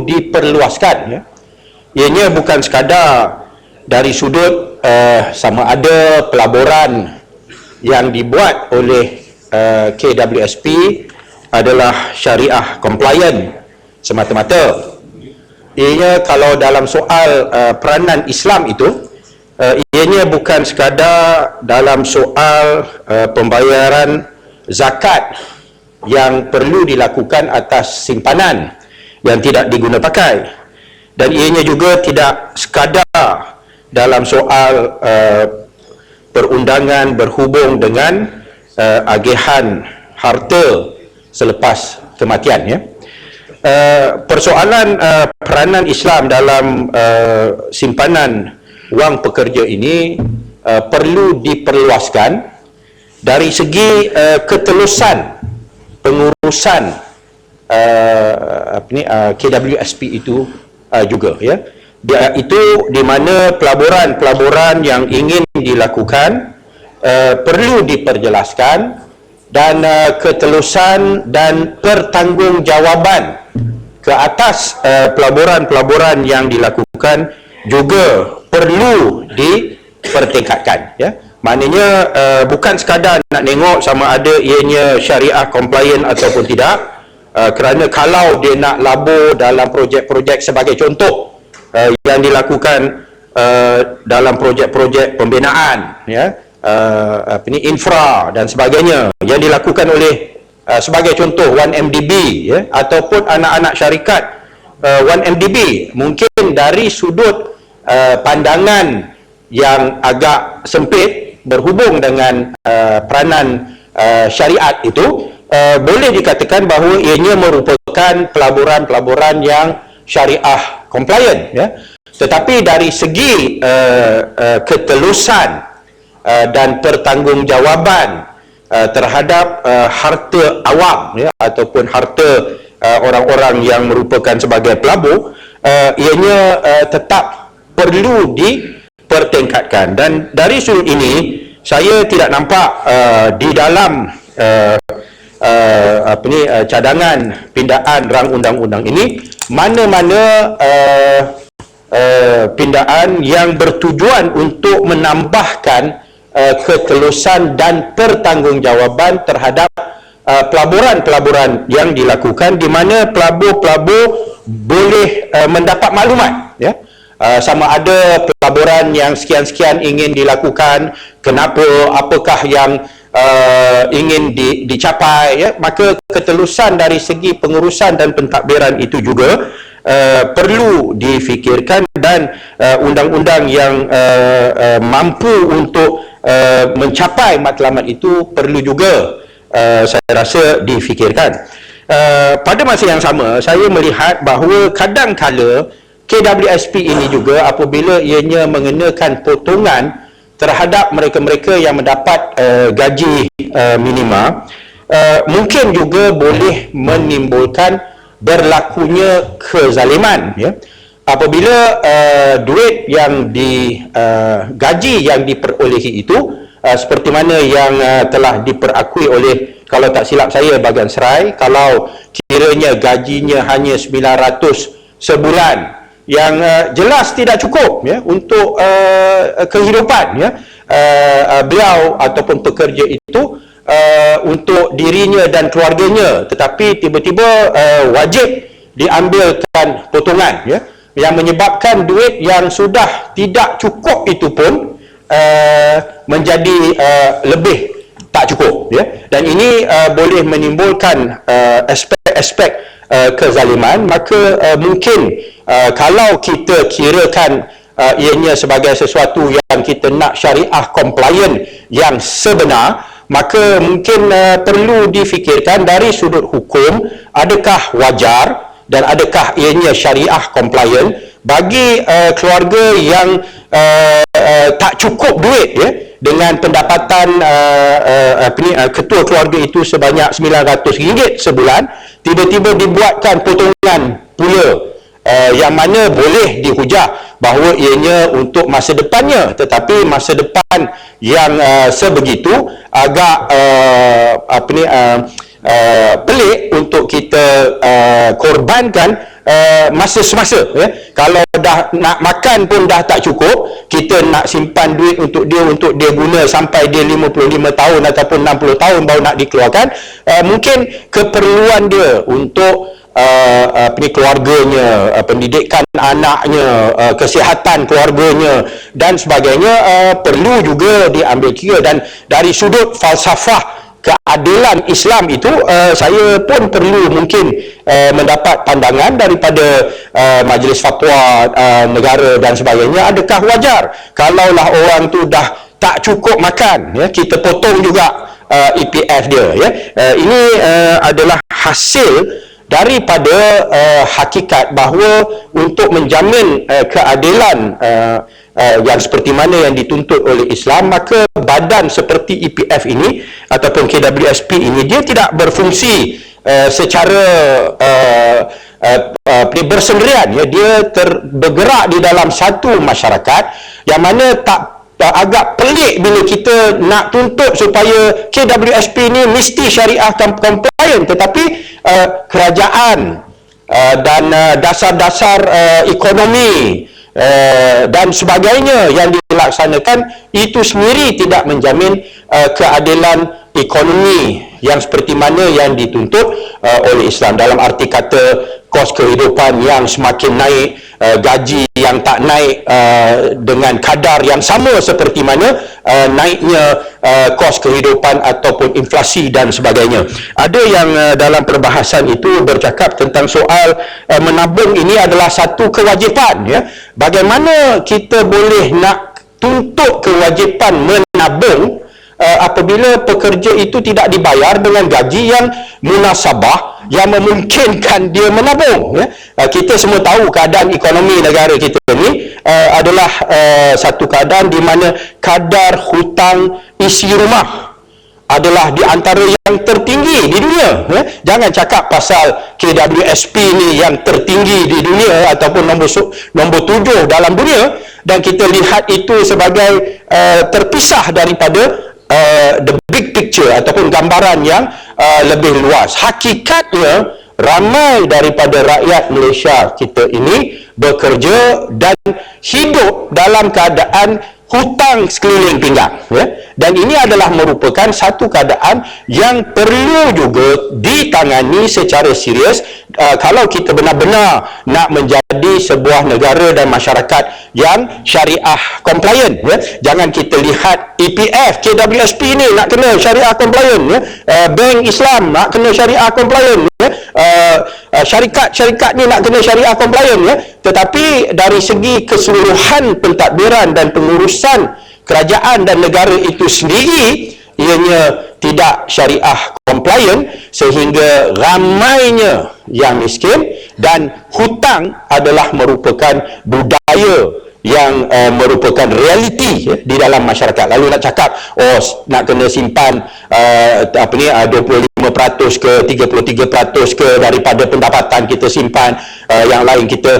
diperluaskan, ya. Ianya bukan sekadar dari sudut sama ada pelaburan yang dibuat oleh KWSP adalah syariah compliant semata-mata. Ianya kalau dalam soal peranan Islam itu, ianya bukan sekadar dalam soal pembayaran zakat yang perlu dilakukan atas simpanan yang tidak diguna pakai, dan ianya juga tidak sekadar dalam soal perundangan berhubung dengan agihan harta selepas kematian, ya. Persoalan peranan Islam dalam simpanan wang pekerja ini perlu diperluaskan dari segi ketelusan pengurusan KWSP itu juga, ya. Itu di mana pelaburan-pelaburan yang ingin dilakukan perlu diperjelaskan, dan ketelusan dan pertanggungjawaban ke atas pelaburan-pelaburan yang dilakukan juga perlu dipertingkatkan, ya. Maknanya bukan sekadar nak tengok sama ada ianya syariah compliant ataupun tidak, kerana kalau dia nak labur dalam projek-projek sebagai contoh yang dilakukan dalam projek-projek pembinaan, ya, infra dan sebagainya yang dilakukan oleh sebagai contoh 1MDB, ya, ataupun anak-anak syarikat 1MDB, mungkin dari sudut pandangan yang agak sempit berhubung dengan peranan syariat itu, boleh dikatakan bahawa ianya merupakan pelaburan-pelaburan yang syariah compliant, ya. Tetapi dari segi ketelusan dan pertanggungjawaban terhadap harta awam, ya, ataupun harta orang-orang yang merupakan sebagai pelabur, ianya tetap perlu dipertingkatkan. Dan dari sudut ini saya tidak nampak di dalam cadangan pindaan rang undang-undang ini mana-mana pindaan yang bertujuan untuk menambahkan ketelusan dan pertanggungjawaban terhadap pelaburan-pelaburan yang dilakukan, di mana pelabur-pelabur boleh mendapat maklumat, ya. Sama ada pelaburan yang sekian-sekian ingin dilakukan, kenapa, apakah yang ingin dicapai, ya. Maka ketelusan dari segi pengurusan dan pentadbiran itu juga perlu difikirkan, dan undang-undang yang mampu untuk mencapai matlamat itu perlu juga saya rasa difikirkan. Pada masa yang sama, saya melihat bahawa kadang-kala KWSP ini juga apabila ianya mengenakan potongan terhadap mereka-mereka yang mendapat gaji minima, mungkin juga boleh menimbulkan berlakunya kezaliman, ya. Apabila duit yang gaji yang diperolehi itu seperti mana yang telah diperakui oleh, kalau tak silap saya, Bagan Serai, kalau kiranya gajinya hanya 900 sebulan, yang jelas tidak cukup, ya, untuk kehidupan, ya, beliau ataupun pekerja itu untuk dirinya dan keluarganya, tetapi tiba-tiba wajib diambilkan potongan, ya, yang menyebabkan duit yang sudah tidak cukup itu pun menjadi lebih tak cukup, ya. Dan ini boleh menimbulkan aspek-aspek kezaliman. Maka mungkin kalau kita kirakan ianya sebagai sesuatu yang kita nak syariah compliant yang sebenar, maka mungkin perlu difikirkan dari sudut hukum, adakah wajar dan adakah ianya syariah compliant bagi keluarga yang tak cukup duit, ya, dengan pendapatan ketua keluarga itu sebanyak RM900 sebulan, tiba-tiba dibuatkan potongan pula yang mana boleh dihujah bahawa ianya untuk masa depannya, tetapi masa depan yang sebegitu agak pelik untuk kita korbankan masa semasa, ya. Kalau dah nak makan pun dah tak cukup, kita nak simpan duit untuk dia guna sampai dia 55 tahun ataupun 60 tahun baru nak dikeluarkan. Mungkin keperluan dia untuk keluarganya, pendidikan anaknya, kesihatan keluarganya dan sebagainya perlu juga diambil kira. Dan dari sudut falsafah keadilan Islam itu, saya pun perlu mungkin mendapat pandangan daripada Majlis Fatwa Negara dan sebagainya. Adakah wajar kalaulah orang tu dah tak cukup makan, ya, kita potong juga EPF dia, ya. Ini adalah hasil daripada hakikat bahawa untuk menjamin keadilan yang seperti mana yang dituntut oleh Islam, maka badan seperti EPF ini ataupun KWSP ini, dia tidak berfungsi secara bersendirian, ya. Dia bergerak di dalam satu masyarakat yang mana agak pelik bila kita nak tuntut supaya KWSP ni mesti syariah compliant, tetapi kerajaan dan dasar-dasar ekonomi dan sebagainya yang dilaksanakan itu sendiri tidak menjamin keadilan ekonomi yang seperti mana yang dituntut oleh Islam. Dalam arti kata, kos kehidupan yang semakin naik, gaji yang tak naik dengan kadar yang sama seperti mana naiknya kos kehidupan ataupun inflasi dan sebagainya. Ada yang dalam perbahasan itu bercakap tentang soal menabung ini adalah satu kewajipan, ya. Bagaimana kita boleh nak tuntut kewajipan menabung apabila pekerja itu tidak dibayar dengan gaji yang munasabah yang memungkinkan dia menabung, ya. Kita semua tahu keadaan ekonomi negara kita ni adalah satu keadaan di mana kadar hutang isi rumah adalah di antara yang tertinggi di dunia, ya. Jangan cakap pasal KWSP ni yang tertinggi di dunia ataupun nombor 7 dalam dunia, dan kita lihat itu sebagai terpisah daripada the big picture ataupun gambaran yang lebih luas. Hakikatnya ramai daripada rakyat Malaysia kita ini bekerja dan hidup dalam keadaan hutang sekeliling pinggang, ya? Dan ini adalah merupakan satu keadaan yang perlu juga ditangani secara serius kalau kita benar-benar nak menjadi sebuah negara dan masyarakat yang syariah compliant, ya? Jangan kita lihat EPF, KWSP ni nak kena syariah compliant, ya? Bank Islam nak kena syariah compliant, ya? Syarikat-syarikat ni nak kena syariah compliant, ya? Tetapi dari segi keseluruhan pentadbiran dan pengurusan kerajaan dan negara itu sendiri, ianya tidak syariah compliant, sehingga ramainya yang miskin, dan hutang adalah merupakan budaya yang merupakan realiti, ya, di dalam masyarakat. Lalu nak cakap nak kena simpan 25% ke 33% ke daripada pendapatan kita simpan, yang lain kita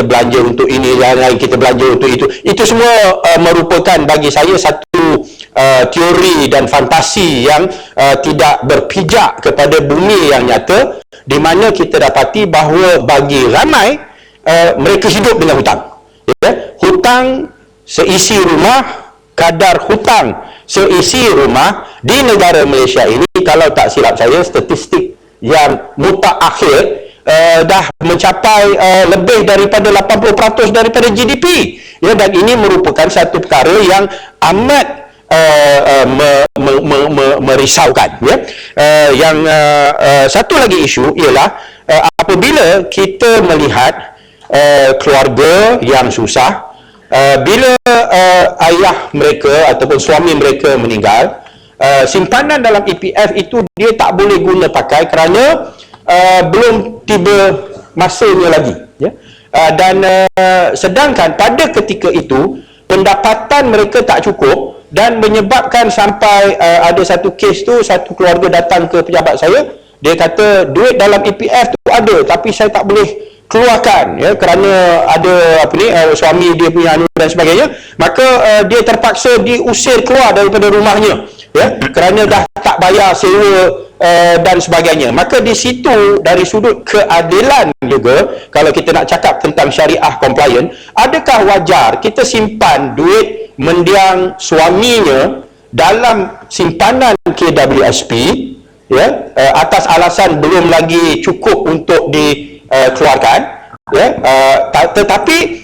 belanja untuk ini, yang lain kita belanja untuk itu semua merupakan bagi saya satu teori dan fantasi yang tidak berpijak kepada bumi yang nyata, di mana kita dapati bahawa bagi ramai mereka hidup dengan hutang, ya? Hutang seisi rumah, kadar hutang seisi rumah di negara Malaysia ini, kalau tak silap saya statistik yang mutakhir dah mencapai lebih daripada 80% daripada GDP, ya. Dan ini merupakan satu perkara yang amat merisaukan, ya. Yang satu lagi isu ialah apabila kita melihat keluarga yang susah, bila ayah mereka ataupun suami mereka meninggal, simpanan dalam EPF itu dia tak boleh guna pakai kerana belum tiba masanya lagi, ya. Dan sedangkan pada ketika itu pendapatan mereka tak cukup, dan menyebabkan sampai ada satu kes tu, satu keluarga datang ke pejabat saya, dia kata duit dalam EPF tu ada tapi saya tak boleh keluarkan, ya, kerana ada suami dia punya anu dan sebagainya. Maka dia terpaksa diusir keluar daripada rumahnya, ya, kerana dah tak bayar sewa dan sebagainya. Maka di situ dari sudut keadilan juga, kalau kita nak cakap tentang syariah compliant, adakah wajar kita simpan duit mendiang suaminya dalam simpanan KWSP, ya, atas alasan belum lagi cukup untuk dikeluarkan, ya, tetapi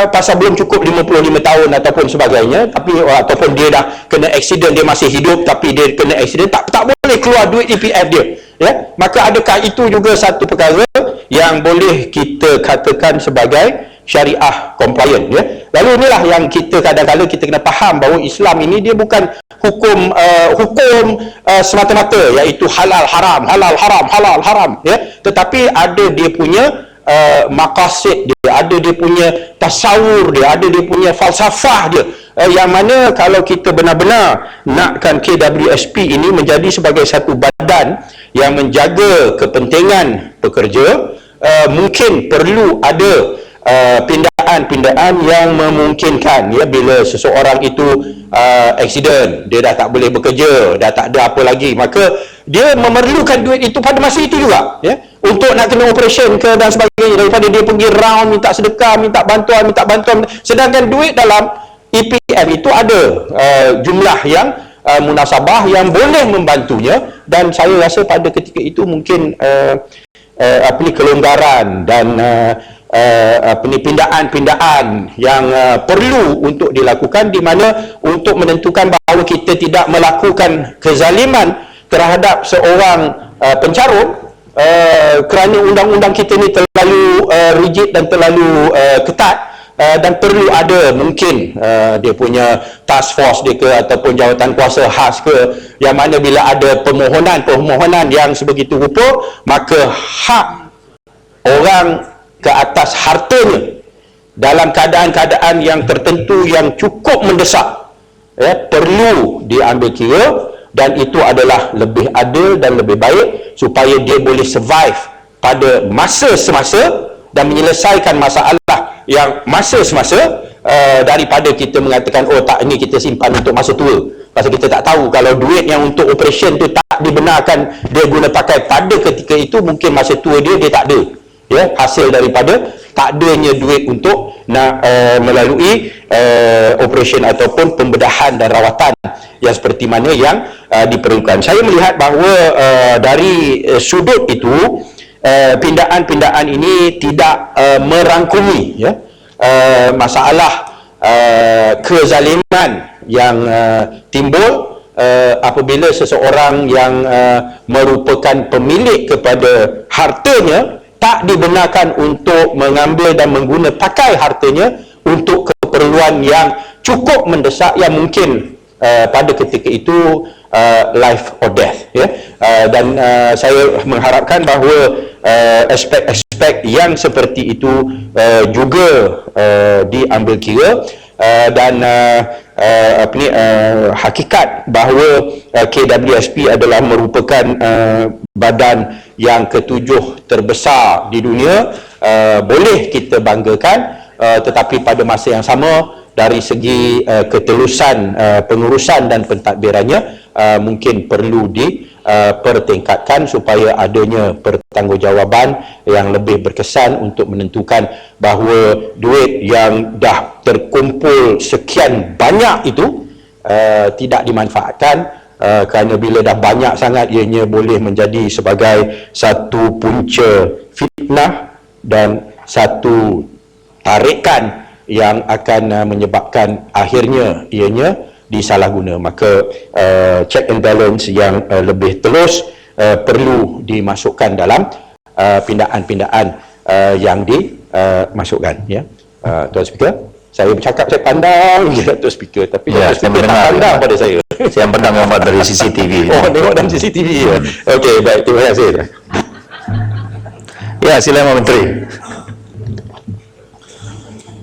pasal belum cukup 55 tahun ataupun sebagainya, tapi ataupun dia dah kena accident, dia masih hidup tapi dia kena accident, tak boleh keluar duit EPF dia, ya. Maka adakah itu juga satu perkara yang boleh kita katakan sebagai syariah compliant, ya? Lalu inilah yang kita kadang-kadang kita kena faham bahawa Islam ini dia bukan hukum semata-mata iaitu halal haram, halal haram, halal haram, ya, tetapi ada dia punya maqasid dia, ada dia punya tasawur dia, ada dia punya falsafah dia, yang mana kalau kita benar-benar nakkan KWSP ini menjadi sebagai satu badan yang menjaga kepentingan pekerja, mungkin perlu ada pindaan-pindaan yang memungkinkan, ya, bila seseorang itu accident, dia dah tak boleh bekerja, dah tak ada apa lagi, maka dia memerlukan duit itu pada masa itu juga, ya, untuk nak kena operation ke dan sebagainya, daripada dia pergi round minta sedekah, minta bantuan, sedangkan duit dalam EPF itu ada jumlah yang munasabah yang boleh membantunya. Dan saya rasa pada ketika itu mungkin kelonggaran dan pindaan-pindaan yang perlu untuk dilakukan, di mana untuk menentukan bahawa kita tidak melakukan kezaliman terhadap seorang pencarum, kerana undang-undang kita ni terlalu rigid dan terlalu ketat, dan perlu ada mungkin dia punya task force dia ke ataupun jawatan kuasa khas ke, yang mana bila ada permohonan yang sebegitu rupa, maka hak orang ke atas hartanya dalam keadaan-keadaan yang tertentu yang cukup mendesak, ya, perlu diambil kira, dan itu adalah lebih adil dan lebih baik supaya dia boleh survive pada masa semasa dan menyelesaikan masalah yang masa semasa, daripada kita mengatakan oh tak, ini kita simpan untuk masa tua. Pasal kita tak tahu kalau duit yang untuk operation tu tak dibenarkan dia guna pakai pada ketika itu, mungkin masa tua dia tak ada, ya, hasil daripada tak adanya duit untuk nak melalui operation ataupun pembedahan dan rawatan yang seperti mana yang diperlukan. Saya melihat bahawa dari sudut itu, pindaan-pindaan ini tidak merangkumi, ya, masalah kezaliman yang timbul apabila seseorang yang merupakan pemilik kepada hartanya tak dibenarkan untuk mengambil dan mengguna pakai hartanya untuk keperluan yang cukup mendesak, yang mungkin pada ketika itu life or death, ya. Dan saya mengharapkan bahawa aspek-aspek yang seperti itu juga diambil kira, dan hakikat bahawa KWSP adalah merupakan badan yang ketujuh terbesar di dunia, boleh kita banggakan, tetapi pada masa yang sama dari segi ketelusan pengurusan dan pentadbirannya mungkin perlu dipertingkatkan supaya adanya pertanggungjawaban yang lebih berkesan untuk menentukan bahawa duit yang dah terkumpul sekian banyak itu tidak dimanfaatkan, kerana bila dah banyak sangat ianya boleh menjadi sebagai satu punca fitnah dan satu tarikan yang akan menyebabkan akhirnya ianya disalahguna. Maka check and balance yang lebih telus perlu dimasukkan dalam pindaan-pindaan yang dimasukkan, ya. Tuan Speaker, saya bercakap saya pandang je Tuan Speaker, tapi ya, Tuan Speaker tak pandang pada saya. Saya pandang gambar dari CCTV. Oh, tengok dalam CCTV, ya. Okey, baik, terima kasih. Ya, silakan Menteri.